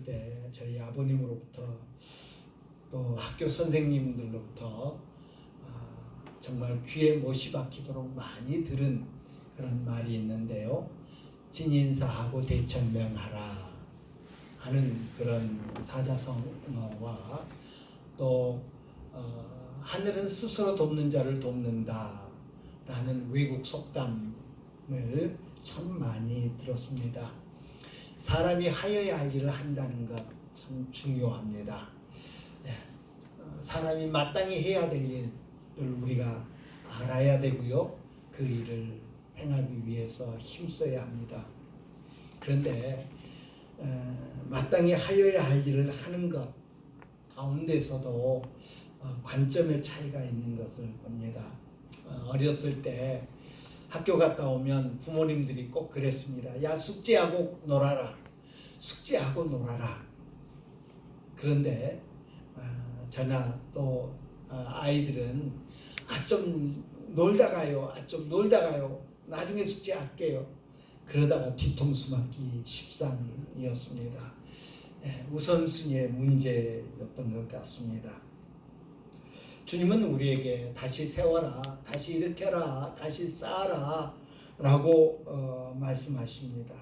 때 저희 아버님으로부터 또 학교 선생님들로부터 정말 귀에 못이 박히도록 많이 들은 그런 말이 있는데요. 진인사하고 대천명하라 하는 그런 사자성어와 또 하늘은 스스로 돕는 자를 돕는다 라는 외국 속담을 참 많이 들었습니다. 사람이 하여야 할 일을 한다는 것 참 중요합니다. 사람이 마땅히 해야 될 일을 우리가 알아야 되고요. 그 일을 행하기 위해서 힘써야 합니다. 그런데 마땅히 하여야 할 일을 하는 것 가운데서도 관점의 차이가 있는 것을 봅니다. 어렸을 때 학교 갔다 오면 부모님들이 꼭 그랬습니다. 야, 숙제하고 놀아라. 숙제하고 놀아라. 그런데 저나 또 아이들은 좀 놀다 가요. 좀 놀다 가요. 나중에 숙제 할게요. 그러다가 뒤통수 맞기 십상이었습니다. 우선순위의 문제였던 것 같습니다. 주님은 우리에게 다시 세워라, 다시 일으켜라, 다시 쌓아라 라고 말씀하십니다.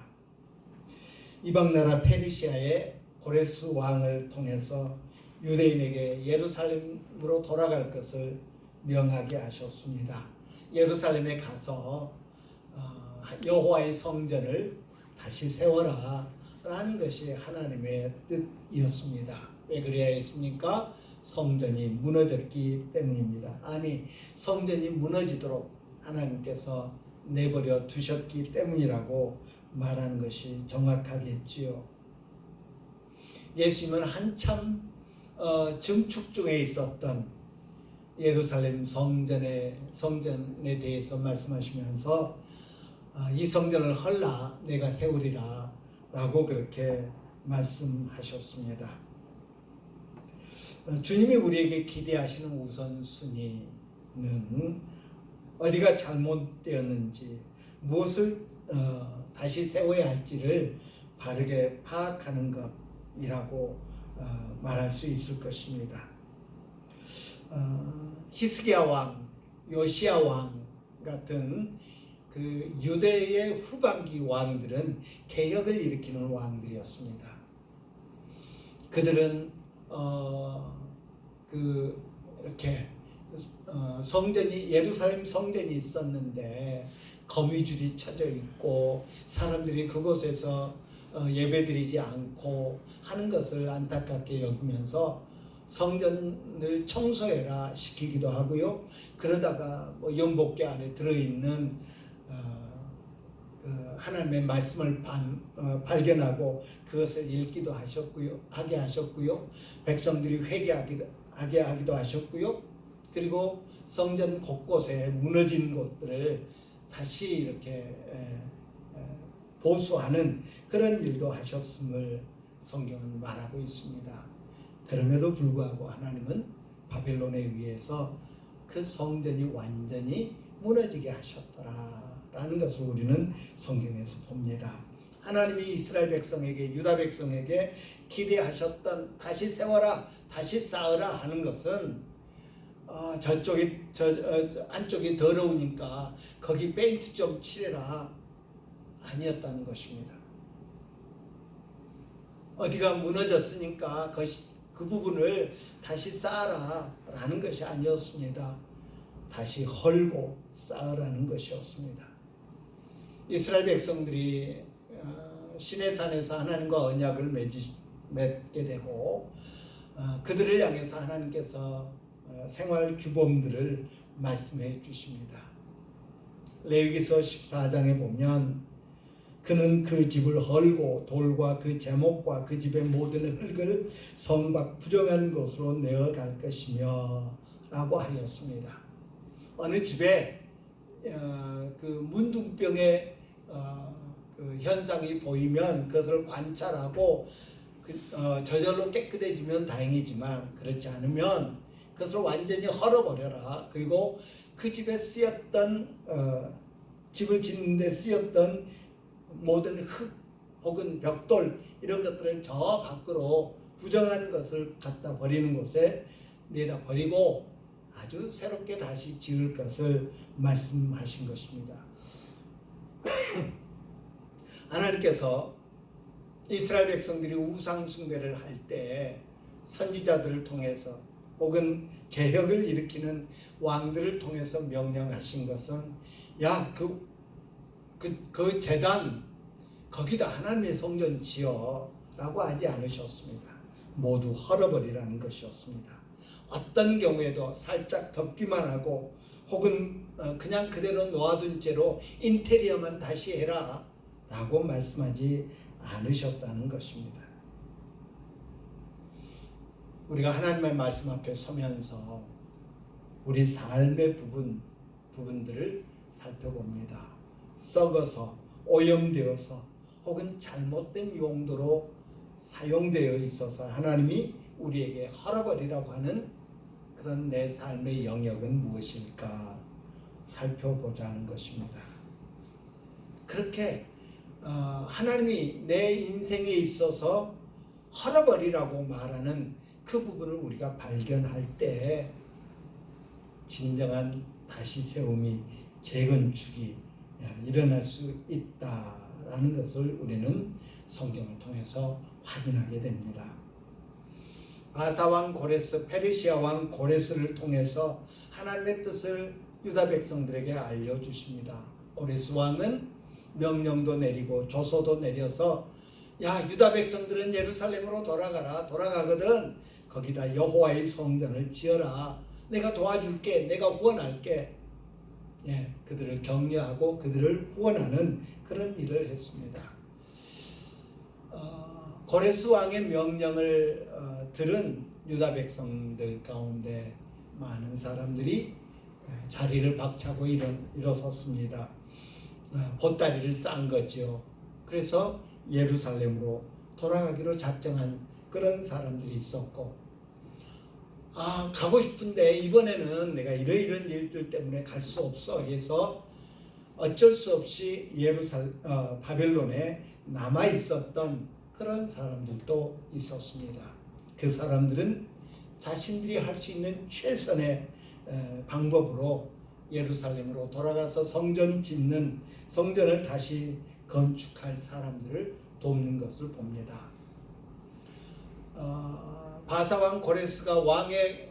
이방나라 페르시아의 고레스 왕을 통해서 유대인에게 예루살렘으로 돌아갈 것을 명하게 하셨습니다. 예루살렘에 가서 여호와의 성전을 다시 세워라 라는 것이 하나님의 뜻이었습니다. 왜 그래야 했습니까? 성전이 무너졌기 때문입니다. 아니, 성전이 무너지도록 하나님께서 내버려 두셨기 때문이라고 말하는 것이 정확하겠지요. 예수님은 한참 증축 중에 있었던 예루살렘 성전에 대해서 말씀하시면서 이 성전을 헐라 내가 세우리라 라고 그렇게 말씀하셨습니다. 주님이 우리에게 기대하시는 우선순위는 어디가 잘못되었는지, 무엇을 다시 세워야 할지를 바르게 파악하는 것이라고 말할 수 있을 것입니다. 히스기야 왕, 요시야 왕 같은 그 유대의 후반기 왕들은 개혁을 일으키는 왕들이었습니다. 그들은 이렇게 예루살렘 성전이 있었는데 거미줄이 쳐져 있고 사람들이 그곳에서 예배드리지 않고 하는 것을 안타깝게 여기면서 성전을 청소해라 시키기도 하고요. 그러다가 연복궤 안에 들어있는 하나님의 말씀을 발견하고 그것을 읽기도 하게 하셨고요. 백성들이 회개하게 하기도 하셨고요. 그리고 성전 곳곳에 무너진 곳들을 다시 이렇게 보수하는 그런 일도 하셨음을 성경은 말하고 있습니다. 그럼에도 불구하고 하나님은 바벨론에 의해서 그 성전이 완전히 무너지게 하셨더라라는 것을 우리는 성경에서 봅니다. 하나님이 이스라엘 백성에게, 유다 백성에게 기대하셨던 다시 세워라, 다시 쌓으라 하는 것은 안쪽이 더러우니까 거기 페인트 좀 칠해라 아니었다는 것입니다. 어디가 무너졌으니까 그 부분을 다시 쌓아라 라는 것이 아니었습니다. 다시 헐고 쌓으라는 것이었습니다. 이스라엘 백성들이 시내산에서 하나님과 언약을 맺게 되고 그들을 향해서 하나님께서 생활 규범들을 말씀해 주십니다. 레위기서 14장에 보면 그는 그 집을 헐고 돌과 그 제목과 그 집의 모든 흙을 성밖 부정한 곳으로 내어갈 것이며 라고 하였습니다. 어느 집에 그 문둥병의 그 현상이 보이면 그것을 관찰하고 저절로 깨끗해지면 다행이지만 그렇지 않으면 그것을 완전히 헐어버려라. 그리고 그 집에 쓰였던 집을 짓는 데 쓰였던 모든 흙 혹은 벽돌 이런 것들을 저 밖으로 부정한 것을 갖다 버리는 곳에 내다 버리고 아주 새롭게 다시 지을 것을 말씀하신 것입니다. 하나님께서 이스라엘 백성들이 우상 숭배를 할 때 선지자들을 통해서 혹은 개혁을 일으키는 왕들을 통해서 명령하신 것은 야, 그 제단 거기다 하나님의 성전 지어 라고 하지 않으셨습니다. 모두 헐어버리라는 것이었습니다. 어떤 경우에도 살짝 덮기만 하고 혹은 그냥 그대로 놓아둔 채로 인테리어만 다시 해라 라고 말씀하지 않으셨다는 것입니다. 우리가 하나님의 말씀 앞에 서면서 우리 삶의 부분들을 살펴봅니다. 썩어서 오염되어서 혹은 잘못된 용도로 사용되어 있어서 하나님이 우리에게 헐어버리라고 하는 그런 내 삶의 영역은 무엇일까 살펴보자는 것입니다. 그렇게 하나님이 내 인생에 있어서 헐어버리라고 말하는 그 부분을 우리가 발견할 때 진정한 다시 세움이 재건축이 일어날 수 있다라는 것을 우리는 성경을 통해서 확인하게 됩니다. 아사왕 고레스, 페르시아 왕 고레스를 통해서 하나님의 뜻을 유다 백성들에게 알려주십니다. 고레스 왕은 명령도 내리고 조서도 내려서 야, 유다 백성들은 예루살렘으로 돌아가거든 거기다 여호와의 성전을 지어라. 내가 도와줄게. 내가 후원할게. 그들을 격려하고 그들을 후원하는 그런 일을 했습니다. 고레스 왕의 명령을 들은 유다 백성들 가운데 많은 사람들이 자리를 박차고 일어섰습니다. 보따리를 싼 거죠. 그래서 예루살렘으로 돌아가기로 작정한 그런 사람들이 있었고, 가고 싶은데 이번에는 내가 이러이런 일들 때문에 갈 수 없어 해서 어쩔 수 없이 바벨론에 남아 있었던 그런 사람들도 있었습니다. 그 사람들은 자신들이 할 수 있는 최선의 방법으로 예루살렘으로 돌아가서 성전을 다시 건축할 사람들을 돕는 것을 봅니다. 바사왕 고레스가 왕의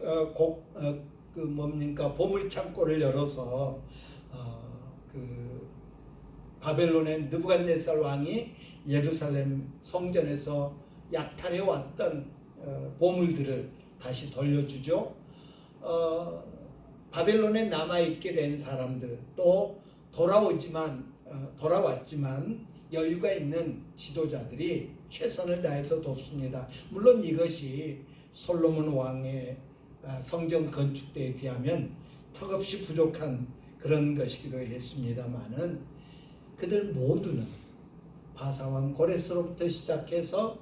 보물창고를 열어서 바벨론의 느부갓네살 왕이 예루살렘 성전에서 약탈해 왔던 보물들을 다시 돌려주죠. 바벨론에 남아있게 된 사람들 또 돌아왔지만 여유가 있는 지도자들이 최선을 다해서 돕습니다. 물론 이것이 솔로몬 왕의 성전 건축 때에 비하면 턱없이 부족한 그런 것이기도 했습니다마는 그들 모두는 바사왕 고레스로부터 시작해서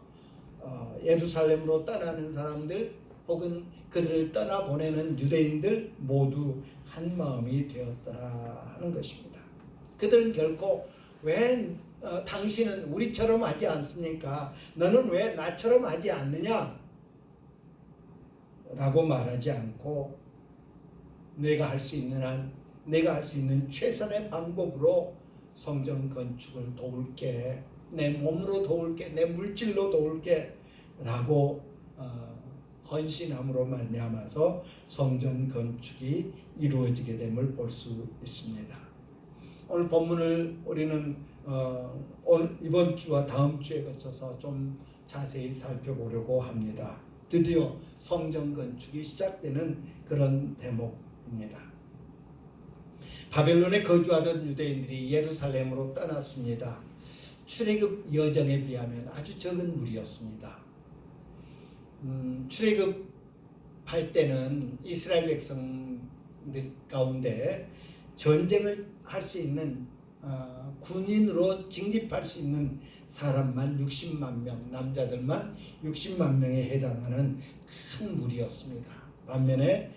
예루살렘으로 떠나는 사람들 혹은 그들을 떠나보내는 유대인들 모두 한 마음이 되었더라 하는 것입니다. 그들은 결코 왜 당신은 우리처럼 하지 않습니까? 너는 왜 나처럼 하지 않느냐? 라고 말하지 않고 내가 할 수 있는 한 내가 할 수 있는 최선의 방법으로 성전 건축을 도울게, 내 몸으로 도울게, 내 물질로 도울게 라고 헌신함으로 말미암아서 성전 건축이 이루어지게 됨을 볼 수 있습니다. 오늘 본문을 우리는 이번 주와 다음 주에 거쳐서 좀 자세히 살펴보려고 합니다. 드디어 성전 건축이 시작되는 그런 대목입니다. 바벨론에 거주하던 유대인들이 예루살렘으로 떠났습니다. 출애굽 여정에 비하면 아주 적은 무리였습니다. 출애굽할 때는 이스라엘 백성들 가운데 전쟁을 할 수 있는 군인으로 징집할 수 있는 사람만 60만 명, 남자들만 60만 명에 해당하는 큰 무리였습니다. 반면에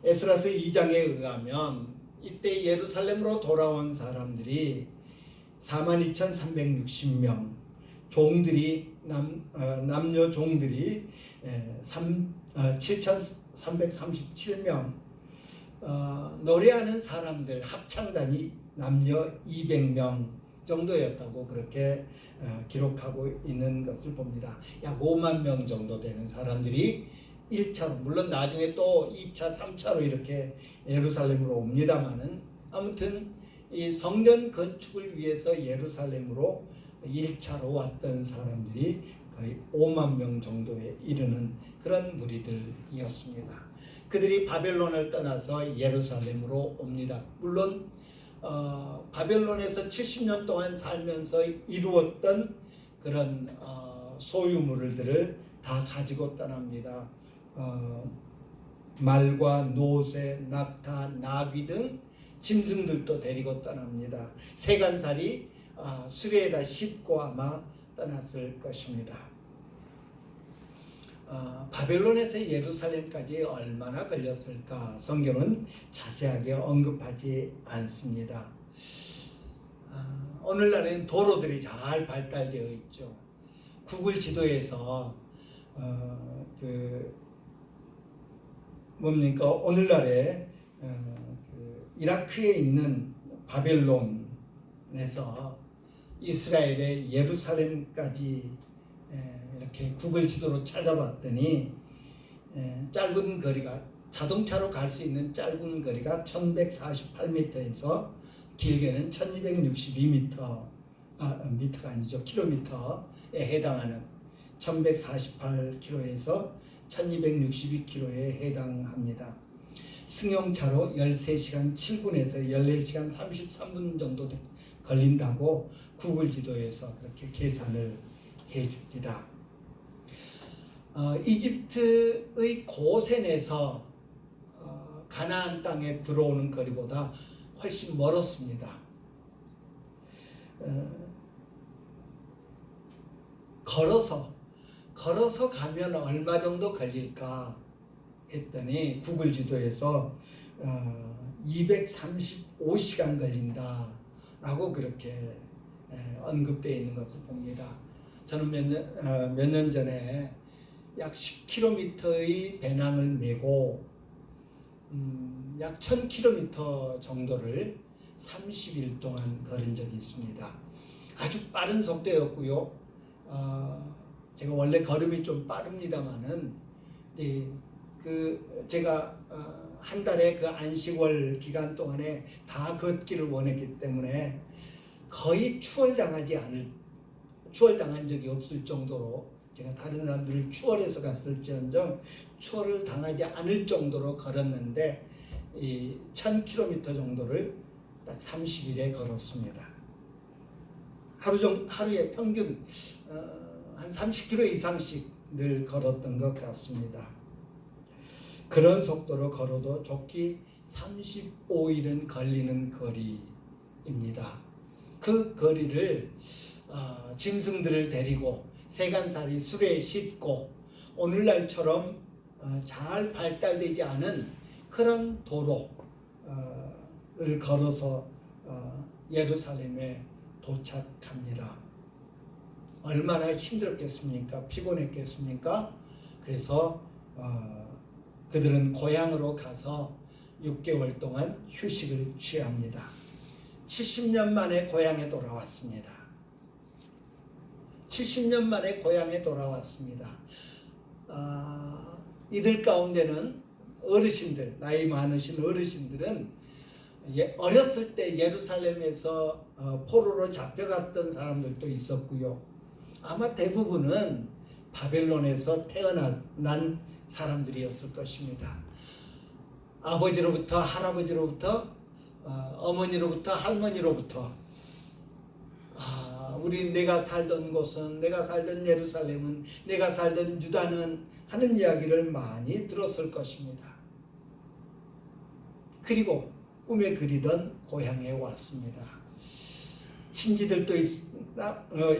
에스라서 2장에 의하면 이때 예루살렘으로 돌아온 사람들이 42,360명, 종들이 남녀 종들이 7,337명, 노래하는 사람들 합창단이 남녀 200명 정도였다고 그렇게 기록하고 있는 것을 봅니다. 약 5만 명 정도 되는 사람들이 1차로, 물론 나중에 또 2차, 3차로 이렇게 예루살렘으로 옵니다마는, 아무튼 이 성전 건축을 위해서 예루살렘으로 1차로 왔던 사람들이 거의 5만 명 정도에 이르는 그런 무리들이었습니다. 그들이 바벨론을 떠나서 예루살렘으로 옵니다. 물론 바벨론에서 70년 동안 살면서 이루었던 그런 소유물들을 다 가지고 떠납니다. 말과 노새, 낙타, 나귀 등 짐승들도 데리고 떠납니다. 세간살이 수레에다 싣고 아마 떠났을 것입니다. 바벨론에서 예루살렘까지 얼마나 걸렸을까? 성경은 자세하게 언급하지 않습니다. 오늘날엔 도로들이 잘 발달되어 있죠. 구글 지도에서 오늘날에 이라크에 있는 바벨론에서 이스라엘의 예루살렘까지 이렇게 구글 지도로 찾아봤더니 짧은 거리가, 자동차로 갈 수 있는 짧은 거리가 1148m에서 길게는 1262m, 미터가 아니죠, 킬로미터에 해당하는 1148km에서 1262km에 해당합니다. 승용차로 13시간 7분에서 14시간 33분 정도 걸린다고 구글 지도에서 그렇게 계산을 해줍니다. 이집트의 고센에서 가나안 땅에 들어오는 거리보다 훨씬 멀었습니다. 걸어서 가면 얼마 정도 걸릴까 했더니 구글 지도에서 235시간 걸린다 라고 그렇게 언급되어 있는 것을 봅니다. 저는 몇 년 전에 약 10km의 배낭을 메고 약 1000km 정도를 30일 동안 걸은 적이 있습니다. 아주 빠른 속도였고요. 제가 원래 걸음이 좀 빠릅니다만은 제가 한 달에 그 안식월 기간 동안에 다 걷기를 원했기 때문에 거의 추월당한 적이 없을 정도로, 제가 다른 사람들을 추월해서 갔을지언정 추월을 당하지 않을 정도로 걸었는데 이 1000km 정도를 딱 30일에 걸었습니다. 하루에 평균 한 30km 이상씩 늘 걸었던 것 같습니다. 그런 속도로 걸어도 좋기 35일은 걸리는 거리입니다. 그 거리를 짐승들을 데리고 세간살이 수레에 싣고 오늘날처럼 잘 발달되지 않은 그런 도로를 걸어서 예루살렘에 도착합니다. 얼마나 힘들었겠습니까? 피곤했겠습니까? 그래서 그들은 고향으로 가서 6개월 동안 휴식을 취합니다. 70년 만에 고향에 돌아왔습니다. 70년 만에 고향에 돌아왔습니다. 이들 가운데는 어르신들, 나이 많으신 어르신들은 어렸을 때 예루살렘에서 포로로 잡혀갔던 사람들도 있었고요. 아마 대부분은 바벨론에서 태어난 사람들이었을 것입니다. 아버지로부터, 할아버지로부터, 어머니로부터, 할머니로부터 내가 살던 곳은, 내가 살던 예루살렘은, 내가 살던 유다는 하는 이야기를 많이 들었을 것입니다. 그리고 꿈에 그리던 고향에 왔습니다. 친지들도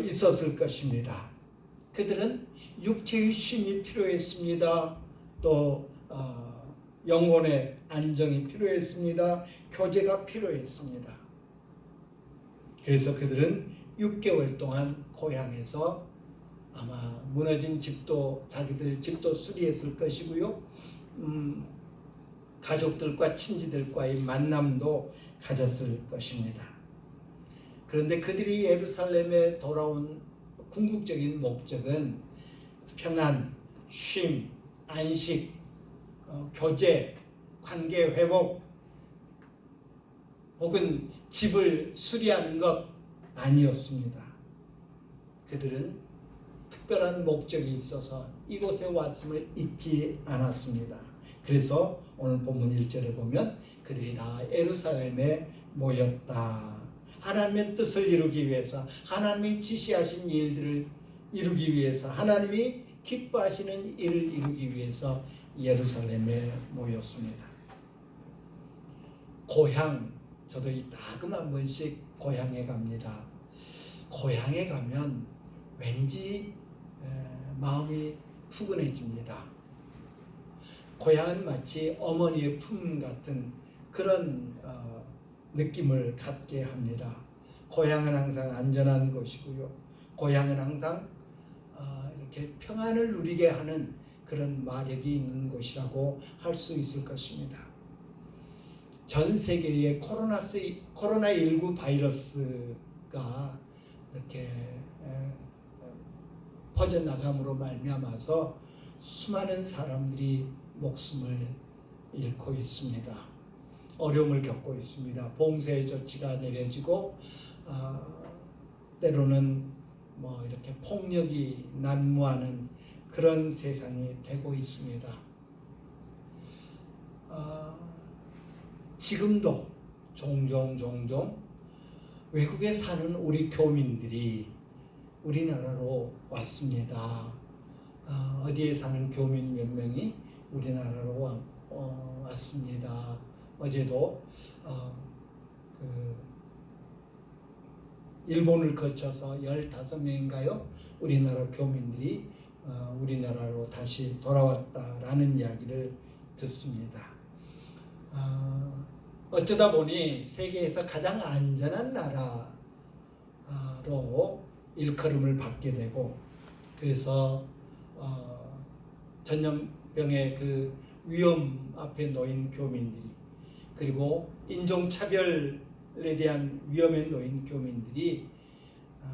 있었을 것입니다. 그들은 육체의 쉼이 필요했습니다. 또 영혼의 안정이 필요했습니다. 교제가 필요했습니다. 그래서 그들은 6개월 동안 고향에서 아마 무너진 집도 자기들 집도 수리했을 것이고요. 가족들과 친지들과의 만남도 가졌을 것입니다. 그런데 그들이 예루살렘에 돌아온 궁극적인 목적은 평안, 쉼, 안식, 교제, 관계 회복 혹은 집을 수리하는 것 아니었습니다. 그들은 특별한 목적이 있어서 이곳에 왔음을 잊지 않았습니다. 그래서 오늘 본문 1절에 보면 그들이 다 예루살렘에 모였다. 하나님의 뜻을 이루기 위해서, 하나님이 지시하신 일들을 이루기 위해서, 하나님이 기뻐하시는 일을 이루기 위해서 예루살렘에 모였습니다. 고향, 저도 가끔 한 번씩 고향에 갑니다. 고향에 가면 왠지 마음이 푸근해집니다. 고향은 마치 어머니의 품 같은 그런 느낌을 갖게 합니다. 고향은 항상 안전한 곳이고요. 고향은 항상 이렇게 평안을 누리게 하는 그런 마력이 있는 곳이라고 할 수 있을 것입니다. 전 세계의 코로나19 바이러스가 이렇게 퍼져나감으로 말미암아서 수많은 사람들이 목숨을 잃고 있습니다. 어려움을 겪고 있습니다. 봉쇄 조치가 내려지고 때로는 이렇게 폭력이 난무하는 그런 세상이 되고 있습니다. 지금도 종종 외국에 사는 우리 교민들이 우리나라로 왔습니다. 어디에 사는 교민 몇 명이 우리나라로 왔습니다. 어제도 일본을 거쳐서 15명인가요? 우리나라 교민들이 우리나라로 다시 돌아왔다라는 이야기를 듣습니다. 어쩌다 보니 세계에서 가장 안전한 나라로 일컬음을 받게 되고, 그래서 전염병의 그 위험 앞에 놓인 교민들이, 그리고 인종차별에 대한 위험에 놓인 교민들이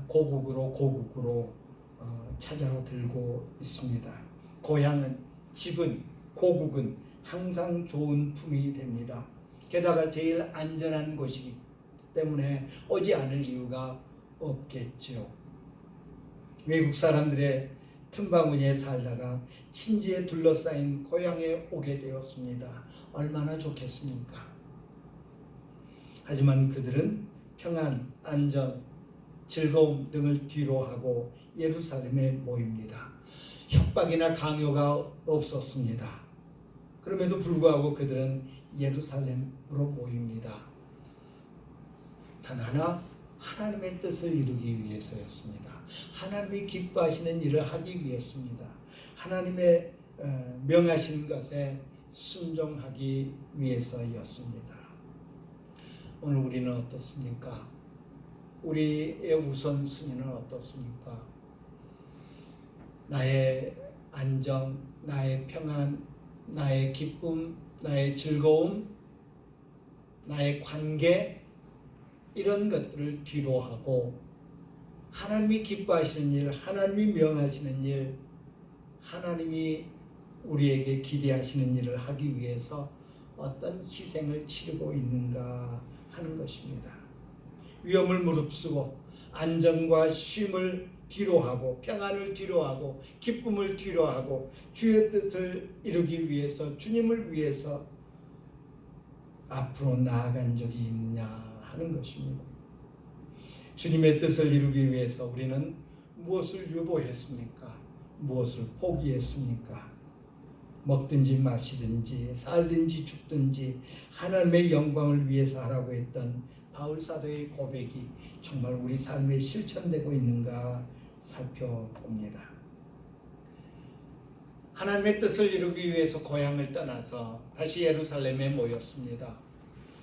고국으로 찾아들고 있습니다. 고향은, 집은, 고국은 항상 좋은 품이 됩니다. 게다가 제일 안전한 곳이기 때문에 오지 않을 이유가 없겠죠. 외국 사람들의 틈바구니에 살다가 친지에 둘러싸인 고향에 오게 되었습니다. 얼마나 좋겠습니까? 하지만 그들은 평안, 안전, 즐거움 등을 뒤로하고 예루살렘에 모입니다. 협박이나 강요가 없었습니다. 그럼에도 불구하고 그들은 예루살렘으로 모입니다. 단 하나, 하나님의 뜻을 이루기 위해서였습니다. 하나님이 기뻐하시는 일을 하기 위해서입니다. 하나님의 명하신 것에 순종하기 위해서였습니다. 오늘 우리는 어떻습니까? 우리의 우선순위는 어떻습니까? 나의 안정, 나의 평안, 나의 기쁨, 나의 즐거움, 나의 관계, 이런 것들을 뒤로하고 하나님이 기뻐하시는 일, 하나님이 명하시는 일, 하나님이 우리에게 기대하시는 일을 하기 위해서 어떤 희생을 치르고 있는가 하는 것입니다. 위험을 무릅쓰고 안정과 쉼을 뒤로하고 평안을 뒤로하고 기쁨을 뒤로하고 주의 뜻을 이루기 위해서, 주님을 위해서 앞으로 나아간 적이 있느냐 하는 것입니다. 주님의 뜻을 이루기 위해서 우리는 무엇을 유보했습니까? 무엇을 포기했습니까? 먹든지 마시든지 살든지 죽든지 하나님의 영광을 위해서 하라고 했던 바울 사도의 고백이 정말 우리 삶에 실천되고 있는가 살펴봅니다. 하나님의 뜻을 이루기 위해서 고향을 떠나서 다시 예루살렘에 모였습니다.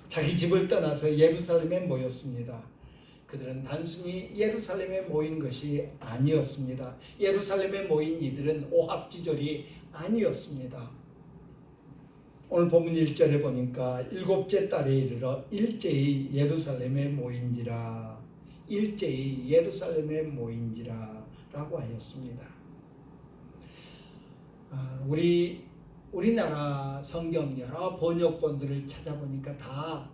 자기 집을 떠나서 예루살렘에 모였습니다. 그들은 단순히 예루살렘에 모인 것이 아니었습니다. 예루살렘에 모인 이들은 오합지졸이 아니었습니다. 오늘 본문 1절에 보니까 일곱째 달에 이르러 일제히 예루살렘에 모인지라, 일제히 예루살렘에 모인지라 라고 하였습니다. 우리나라 성경 여러 번역본들을 찾아보니까 다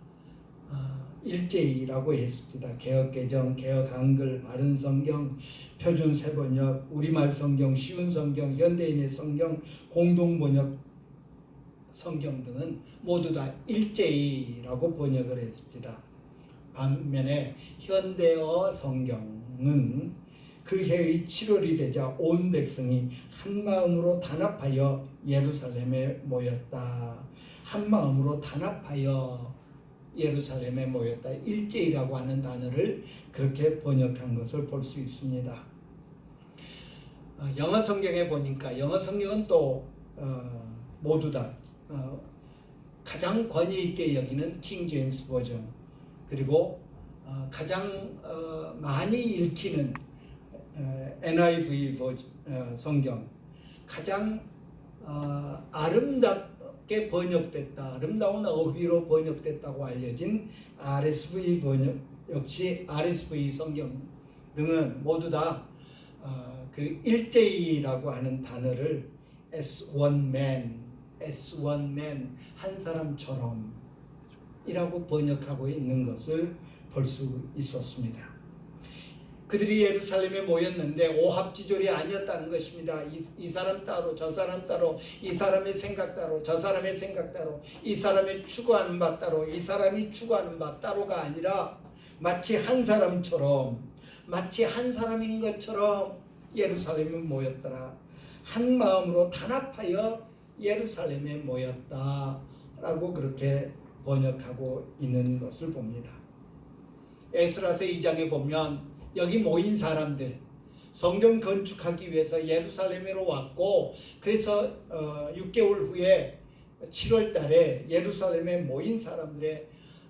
일제히라고 했습니다. 개역개정, 개역한글, 바른성경, 표준세번역, 우리말 성경, 쉬운 성경, 현대인의 성경, 공동번역 성경 등은 모두 다 일제히라고 번역을 했습니다. 반면에 현대어 성경은 그 해의 7월이 되자 온 백성이 한마음으로 단합하여 예루살렘에 모였다. 한마음으로 단합하여 예루살렘에 모였다. 일제히라고 하는 단어를 그렇게 번역한 것을 볼 수 있습니다. 영어 성경에 보니까 영어 성경은 또 모두 다 가장 권위 있게 여기는 킹 제임스 버전, 그리고 가장 많이 읽히는 NIV 성경, 가장 아름답게 번역됐다, 아름다운 어휘로 번역됐다고 알려진 RSV 번역, 역시 RSV 성경 등은 모두 다 그 일제히라고 하는 단어를 as one man, 한 사람처럼 이라고 번역하고 있는 것을 볼 수 있었습니다. 그들이 예루살렘에 모였는데 오합지졸이 아니었다는 것입니다. 이 사람 따로 저 사람 따로, 이 사람의 생각 따로 저 사람의 생각 따로, 이 사람의 추구하는 바 따로 이 사람이 추구하는 바 따로가 아니라 마치 한 사람처럼, 마치 한 사람인 것처럼 예루살렘에 모였더라. 한 마음으로 단합하여 예루살렘에 모였다라고 그렇게 번역하고 있는 것을 봅니다. 에스라서 2장에 보면 여기 모인 사람들, 성전 건축하기 위해서 예루살렘으로 왔고, 그래서 6개월 후에 7월 달에 예루살렘에 모인 사람들의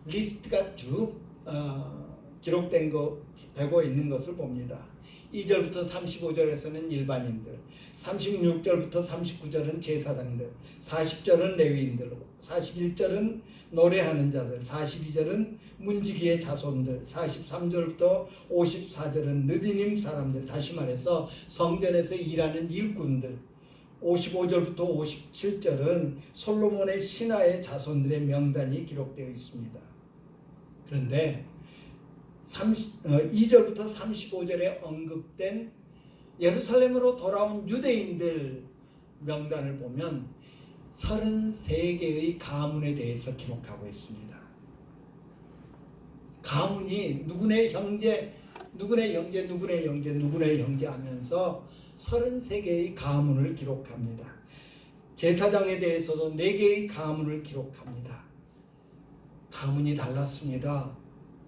리스트가 쭉 되고 있는 것을 봅니다. 2절부터 35절에서는 일반인들, 36절부터 39절은 제사장들, 40절은 레위인들, 41절은 노래하는 자들, 42절은 문지기의 자손들, 43절부터 54절은 느디님 사람들, 다시 말해서 성전에서 일하는 일꾼들, 55절부터 57절은 솔로몬의 신하의 자손들의 명단이 기록되어 있습니다. 그런데 2절부터 35절에 언급된 예루살렘으로 돌아온 유대인들 명단을 보면 33개의 가문에 대해서 기록하고 있습니다. 가문이 누구네 형제, 누구네 형제, 누구네 형제, 누구네 형제 하면서 33개의 가문을 기록합니다. 제사장에 대해서도 4개의 가문을 기록합니다. 가문이 달랐습니다.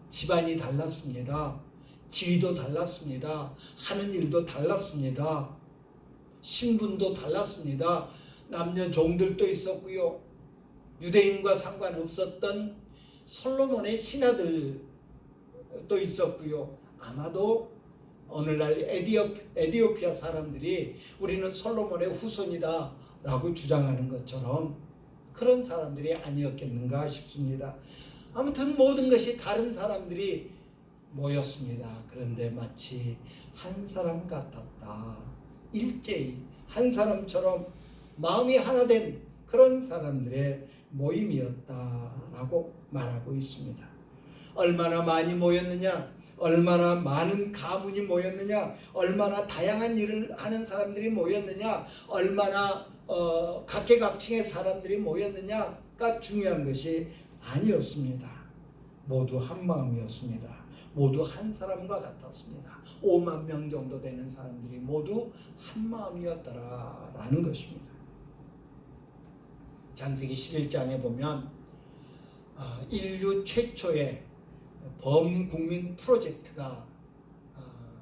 집안이 달랐습니다. 지위도 달랐습니다. 하는 일도 달랐습니다. 신분도 달랐습니다. 남녀 종들도 있었고요. 유대인과 상관없었던 솔로몬의 신하들도 있었고요. 아마도 오늘날 에디오피아 사람들이 우리는 솔로몬의 후손이다 라고 주장하는 것처럼 그런 사람들이 아니었겠는가 싶습니다. 아무튼 모든 것이 다른 사람들이 모였습니다. 그런데 마치 한 사람 같았다. 일제히 한 사람처럼 마음이 하나 된 그런 사람들의 모임이었다라고 말하고 있습니다. 얼마나 많이 모였느냐, 얼마나 많은 가문이 모였느냐, 얼마나 다양한 일을 하는 사람들이 모였느냐, 얼마나 각계각층의 사람들이 모였느냐가 중요한 것이 아니었습니다. 모두 한 마음이었습니다. 모두 한 사람과 같았습니다. 5만 명 정도 되는 사람들이 모두 한 마음이었더라라는 것입니다. 창세기 11장에 보면 인류 최초의 범국민 프로젝트가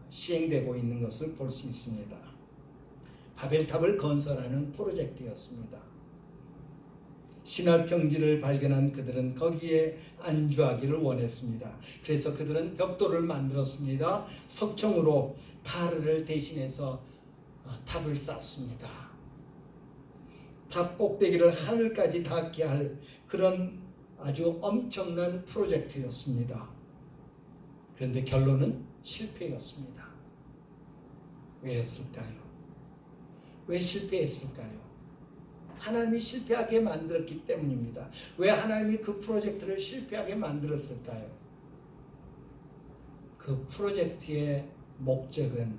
시행되고 있는 것을 볼 수 있습니다. 바벨탑을 건설하는 프로젝트였습니다. 신할 평지를 발견한 그들은 거기에 안주하기를 원했습니다. 그래서 그들은 벽돌을 만들었습니다. 석청으로 타르를 대신해서 탑을 쌓습니다. 탑 꼭대기를 하늘까지 닿게 할 그런 아주 엄청난 프로젝트였습니다. 그런데 결론은 실패였습니다. 왜였을까요? 왜 실패했을까요? 하나님이 실패하게 만들었기 때문입니다. 왜 하나님이 그 프로젝트를 실패하게 만들었을까요? 그 프로젝트의 목적은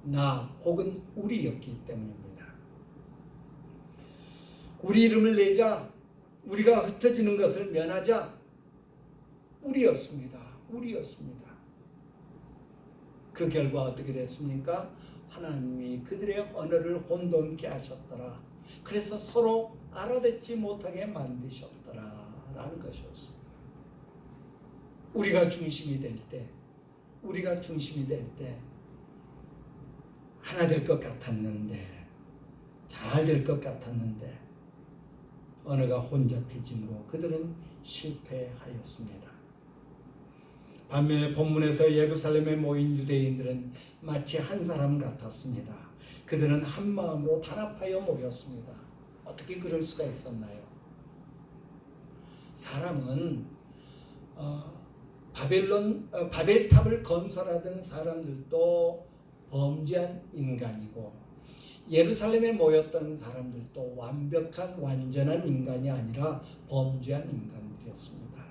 나 혹은 우리였기 때문입니다. 우리 이름을 내자, 우리가 흩어지는 것을 면하자, 우리였습니다. 그 결과 어떻게 됐습니까? 하나님이 그들의 언어를 혼돈케 하셨더라. 그래서 서로 알아듣지 못하게 만드셨더라 라는 것이었습니다. 우리가 중심이 될 때 하나 될 것 같았는데, 잘 될 것 같았는데 언어가 혼잡해짐으로 그들은 실패하였습니다. 반면에 본문에서 예루살렘에 모인 유대인들은 마치 한 사람 같았습니다. 그들은 한 마음으로 단합하여 모였습니다. 어떻게 그럴 수가 있었나요? 사람은 바벨탑을 건설하던 사람들도 범죄한 인간이고, 예루살렘에 모였던 사람들도 완전한 인간이 아니라 범죄한 인간들이었습니다.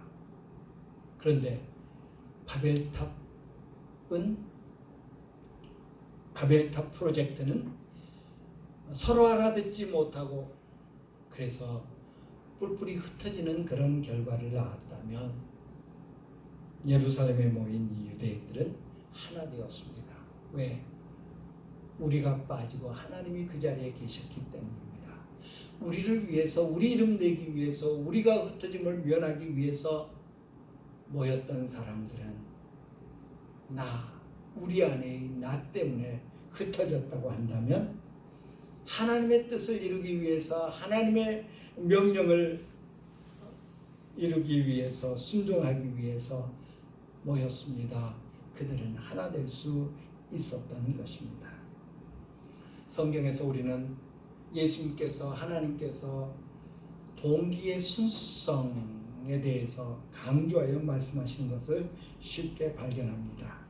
그런데 바벨탑 프로젝트는 서로 알아듣지 못하고 그래서 뿔뿔이 흩어지는 그런 결과를 낳았다면, 예루살렘에 모인 이 유대인들은 하나 되었습니다. 왜? 우리가 빠지고 하나님이 그 자리에 계셨기 때문입니다. 우리를 위해서, 우리 이름 내기 위해서, 우리가 흩어짐을 면하기 위해서 모였던 사람들은 우리 안에 나 때문에 흩어졌다고 한다면, 하나님의 뜻을 이루기 위해서, 하나님의 명령을 이루기 위해서, 순종하기 위해서 모였습니다. 그들은 하나 될 수 있었던 것입니다. 성경에서 우리는 예수님께서, 하나님께서 동기의 순수성에 대해서 강조하여 말씀하시는 것을 쉽게 발견합니다.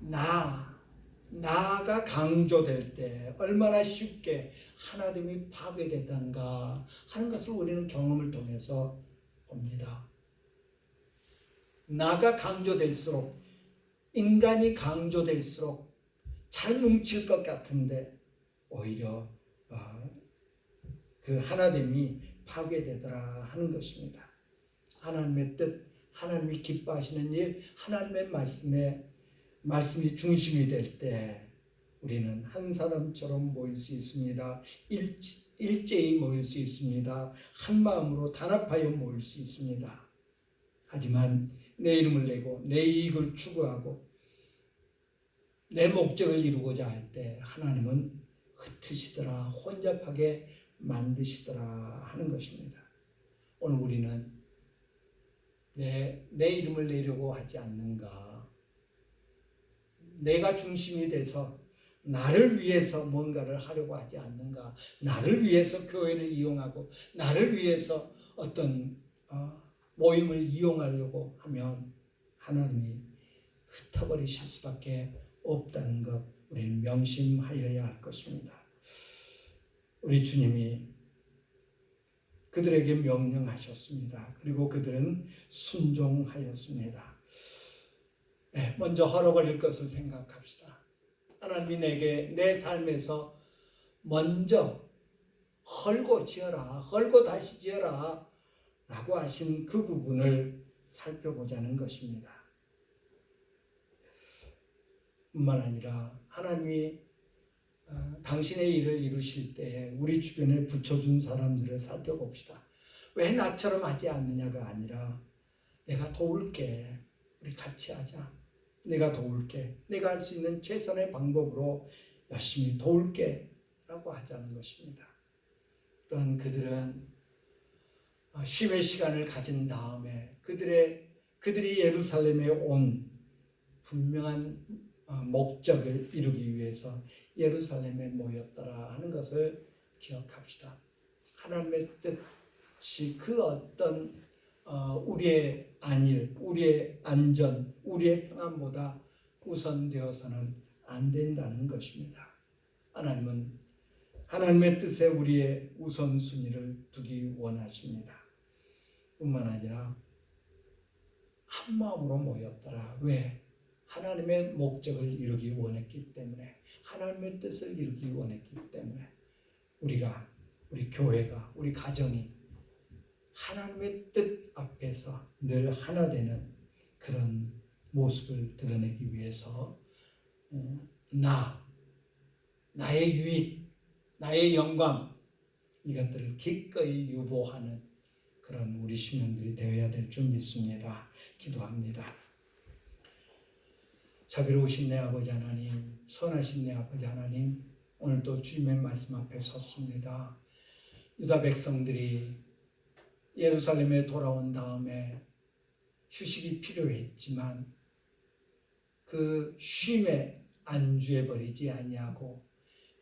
나가 강조될 때 얼마나 쉽게 하나됨이 파괴되던가 하는 것을 우리는 경험을 통해서 봅니다. 나가 강조될수록, 인간이 강조될수록 잘 뭉칠 것 같은데 오히려 그 하나됨이 파괴되더라 하는 것입니다. 하나님의 뜻, 하나님이 기뻐하시는 일, 하나님의 말씀이 중심이 될 때 우리는 한 사람처럼 모일 수 있습니다. 일제히 모일 수 있습니다. 한 마음으로 단합하여 모일 수 있습니다. 하지만 내 이름을 내고 내 이익을 추구하고 내 목적을 이루고자 할 때 하나님은 흩으시더라, 혼잡하게 만드시더라 하는 것입니다. 오늘 우리는 내 이름을 내려고 하지 않는가? 내가 중심이 돼서 나를 위해서 뭔가를 하려고 하지 않는가? 나를 위해서 교회를 이용하고 나를 위해서 어떤 모임을 이용하려고 하면 하나님이 흩어버리실 수밖에 없다는 것 우리는 명심하여야 할 것입니다. 우리 주님이 그들에게 명령하셨습니다. 그리고 그들은 순종하였습니다. 먼저 헐어버릴 것을 생각합시다. 하나님이 내게 내 삶에서 먼저 헐고 다시 지어라 라고 하신 그 부분을 살펴보자는 것입니다. 뿐만 아니라 하나님이 당신의 일을 이루실 때 우리 주변에 붙여준 사람들을 살펴봅시다. 왜 나처럼 하지 않느냐가 아니라 내가 도울게, 우리 같이 하자, 내가 도울게, 내가 할 수 있는 최선의 방법으로 열심히 도울게 라고 하자는 것입니다. 또한 그들은 쉼의 시간을 가진 다음에 그들이 예루살렘에 온 분명한 목적을 이루기 위해서 예루살렘에 모였더라 하는 것을 기억합시다. 하나님의 뜻이 그 어떤 우리의 안일, 우리의 안전, 우리의 평안보다 우선되어서는 안 된다는 것입니다. 하나님은 하나님의 뜻에 우리의 우선순위를 두기 원하십니다. 뿐만 아니라 한 마음으로 모였더라. 왜? 하나님의 목적을 이루기 원했기 때문에, 하나님의 뜻을 이루기 원했기 때문에 우리 교회가, 우리 가정이 하나님의 뜻 앞에서 늘 하나 되는 그런 모습을 드러내기 위해서 나의 유익, 나의 영광, 이것들을 기꺼이 유보하는 그런 우리 신령들이 되어야 될 줄 믿습니다. 기도합니다. 자비로우신 내 아버지 하나님, 선하신 내 아버지 하나님, 오늘도 주님의 말씀 앞에 섰습니다. 유다 백성들이 예루살렘에 돌아온 다음에 휴식이 필요했지만 그 쉼에 안주해 버리지 아니하고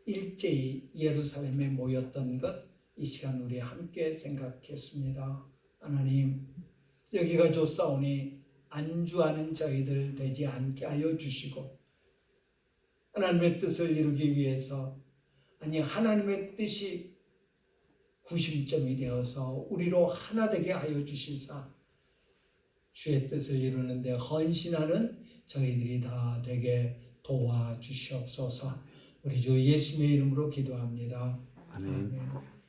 일제히 예루살렘에 모였던 것, 이 시간 우리 함께 생각했습니다. 하나님, 여기가 좋사오니 안주하는 저희들 되지 않게 하여 주시고, 하나님의 뜻을 이루기 위해서, 하나님의 뜻이 구심점이 되어서 우리로 하나 되게 하여 주시사 주의 뜻을 이루는 데 헌신하는 저희들이 다 되게 도와주시옵소서. 우리 주 예수님의 이름으로 기도합니다. 아멘. 아멘.